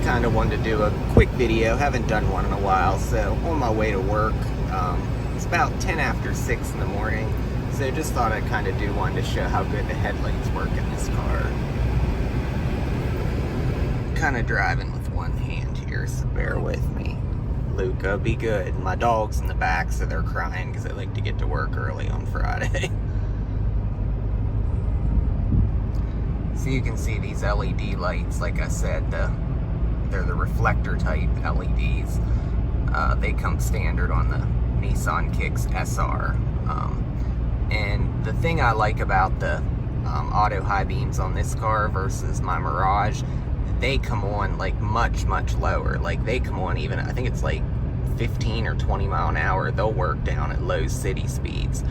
kind of wanted to do a quick video. Haven't done one in a while, so on my way to work. It's about 10 after 6 in the morning, so just thought I'd kind of do one to show how good the headlights work in this car. Kind of driving with one hand here, so bear with me. Luca, be good. My dog's in the back, so they're crying because they like to get to work early on Friday. So you can see these LED lights, like I said, they're the reflector type LEDs. They come standard on the Nissan Kicks SR. And the thing I like about the auto high beams on this car versus my Mirage, they come on like much lower. Like they come on even, I think it's like 15 or 20 mile an hour. They'll work down at low city speeds.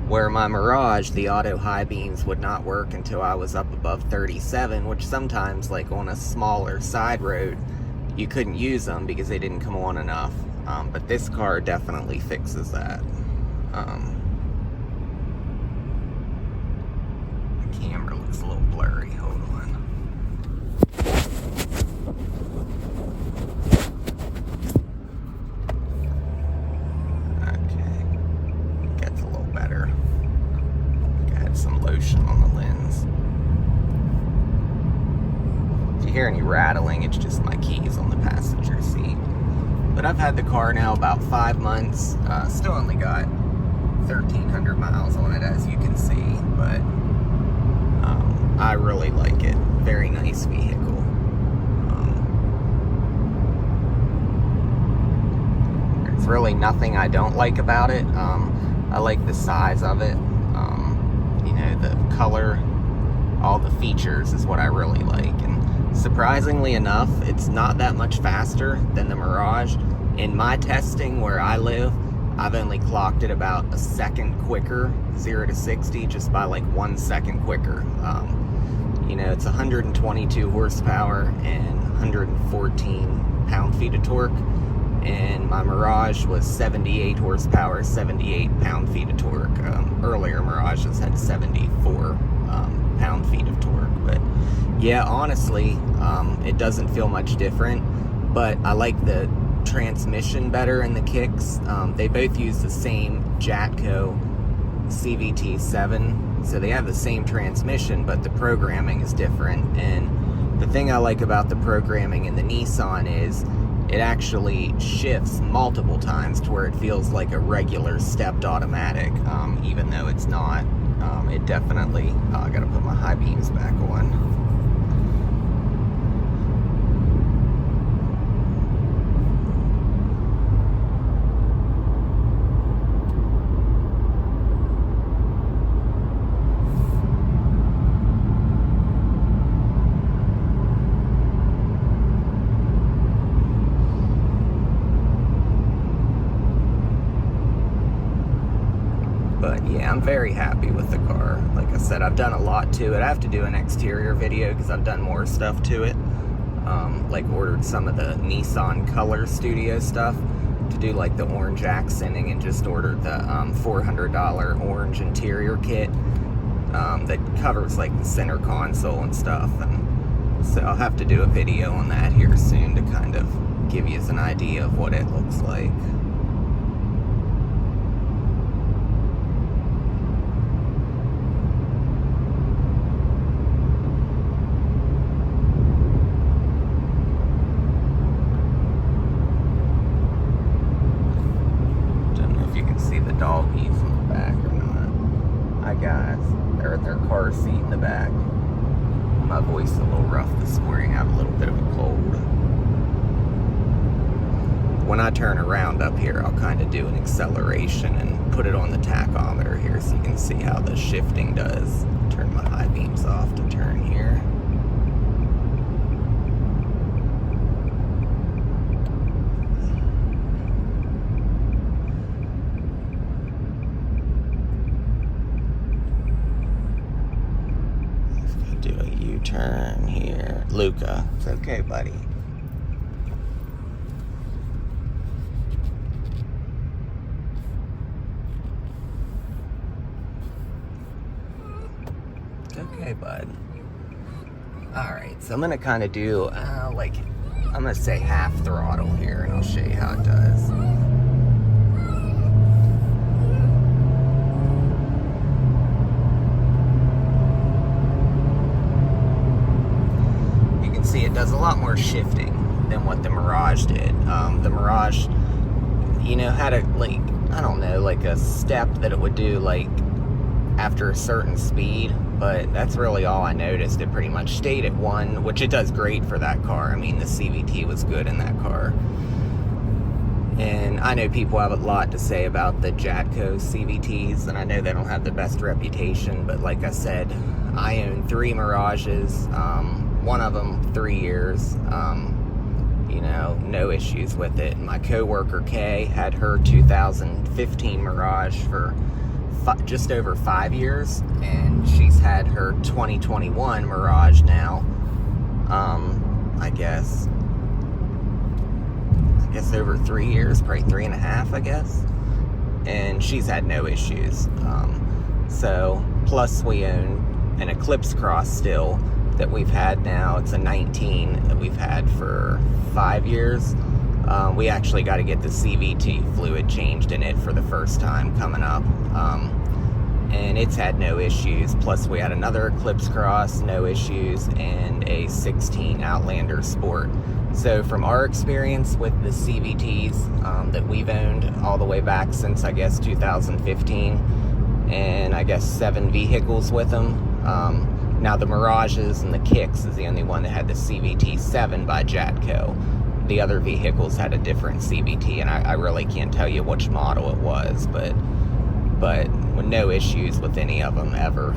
Where my Mirage, the auto high beams would not work until I was up above 37, which sometimes, like on a smaller side road, you couldn't use them because they didn't come on enough. But this car definitely fixes that. The camera looks a little blurry, hold on. Some lotion on the lens. If you hear any rattling, it's just my keys on the passenger seat. But I've had the car now about 5 months. Still only got 1,300 miles on it, as you can see. But I really like it. Very nice vehicle. There's really nothing I don't like about it. I like the size of it. You know, the color, all the features is what I really like. And surprisingly enough, it's not that much faster than the Mirage. In my testing where I live, I've only clocked it about a second quicker, 0 to 60, just by like 1 second quicker. You know, it's 122 horsepower and 114 pound-feet of torque. And my Mirage was 78 horsepower, 78 pound-feet of torque. Earlier Mirages had 74 pound-feet of torque. But yeah, honestly, it doesn't feel much different. But I like the transmission better in the Kicks. They both use the same Jatco CVT7, so they have the same transmission, but the programming is different. And the thing I like about the programming in the Nissan is it actually shifts multiple times to where it feels like a regular stepped automatic, even though it's not. It definitely, I gotta put my high beams back on. But yeah, I'm very happy with the car. Like I said, I've done a lot to it. I have to do an exterior video because I've done more stuff to it. Like ordered some of the Nissan Color Studio stuff to do like the orange accenting, and just ordered the $400 orange interior kit that covers like the center console and stuff. And so I'll have to do a video on that here soon to kind of give you an idea of what it looks like. Doggies in the back or not. Hi guys, they're in their car seat in the back. My voice is a little rough this morning. I have a little bit of a cold. When I turn around up here, I'll kind of do an acceleration and put it on the tachometer here so you can see how the shifting does. Turn my high beams off to turn here. Do a U-turn here. Luca, it's okay, buddy. It's okay, bud. Alright, so I'm gonna kind of do like I'm gonna say half throttle here and I'll show you how it does. You can see it does a lot more shifting than what the Mirage did. The Mirage, you know, had a, like, I don't know, like a step that it would do like after a certain speed, but that's really all I noticed. It pretty much stayed at 1, which it does great for that car. I mean, the CVT was good in that car. And I know people have a lot to say about the Jatco CVTs, and I know they don't have the best reputation, but like I said, I own 3 Mirages, one of them 3 years, you know, no issues with it. My coworker Kay had her 2015 Mirage for just over 5 years, and she's had her 2021 Mirage now, I guess over 3 years, probably 3.5, I guess, and she's had no issues. So plus we own an Eclipse Cross still that we've had now. It's a 19 that we've had for 5 years. We actually got to get the CVT fluid changed in it for the first time coming up, and it's had no issues. Plus we had another Eclipse Cross, no issues, and a 16 Outlander Sport. So from our experience with the CVTs that we've owned all the way back since, I guess, 2015, and I guess 7 vehicles with them. Now the Mirages and the Kicks is the only one that had the CVT 7 by Jatco. The other vehicles had a different CVT, and I really can't tell you which model it was, but with no issues with any of them ever.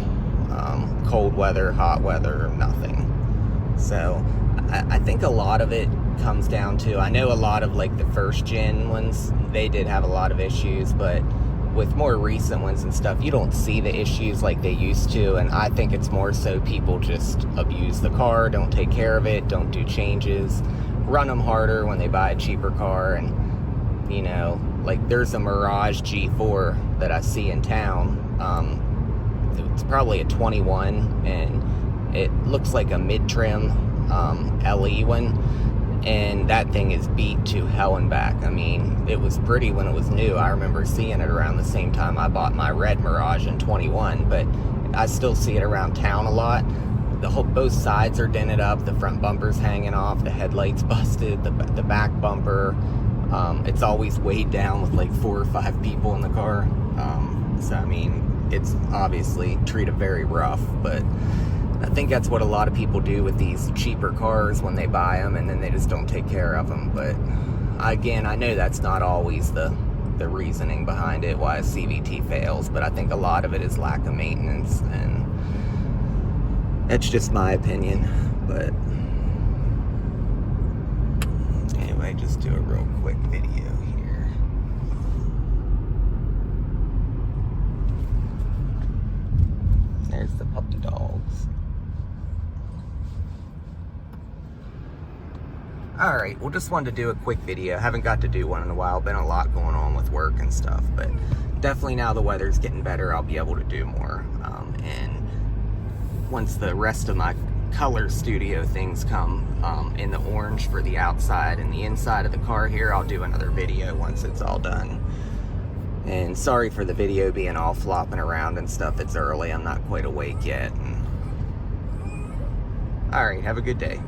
Cold weather, hot weather, nothing. So I think a lot of it comes down to, I know a lot of like the first gen ones, they did have a lot of issues, but with more recent ones and stuff, you don't see the issues like they used to. And I think it's more so people just abuse the car, don't take care of it, don't do changes, run them harder when they buy a cheaper car. And you know, like there's a Mirage G4 that I see in town. It's probably a 21, and it looks like a mid-trim LE one, and that thing is beat to hell and back. I mean, it was pretty when it was new. I remember seeing it around the same time I bought my red Mirage in 21, but I still see it around town a lot. Both sides are dented up, the front bumper's hanging off, the headlight's busted, the back bumper. It's always weighed down with like 4 or 5 people in the car. So I mean, it's obviously treated very rough, but I think that's what a lot of people do with these cheaper cars when they buy them, and then they just don't take care of them. But again, I know that's not always the reasoning behind it, why a CVT fails, but I think a lot of it is lack of maintenance, and that's just my opinion. But anyway, just do a real quick video here. There's the puppy dogs. Alright, well, just wanted to do a quick video. Haven't got to do one in a while. Been a lot going on with work and stuff, but definitely now the weather's getting better, I'll be able to do more. And once the rest of my color studio things come in the orange for the outside and the inside of the car here, I'll do another video once it's all done. And sorry for the video being all flopping around and stuff. It's early, I'm not quite awake yet. Alright, have a good day.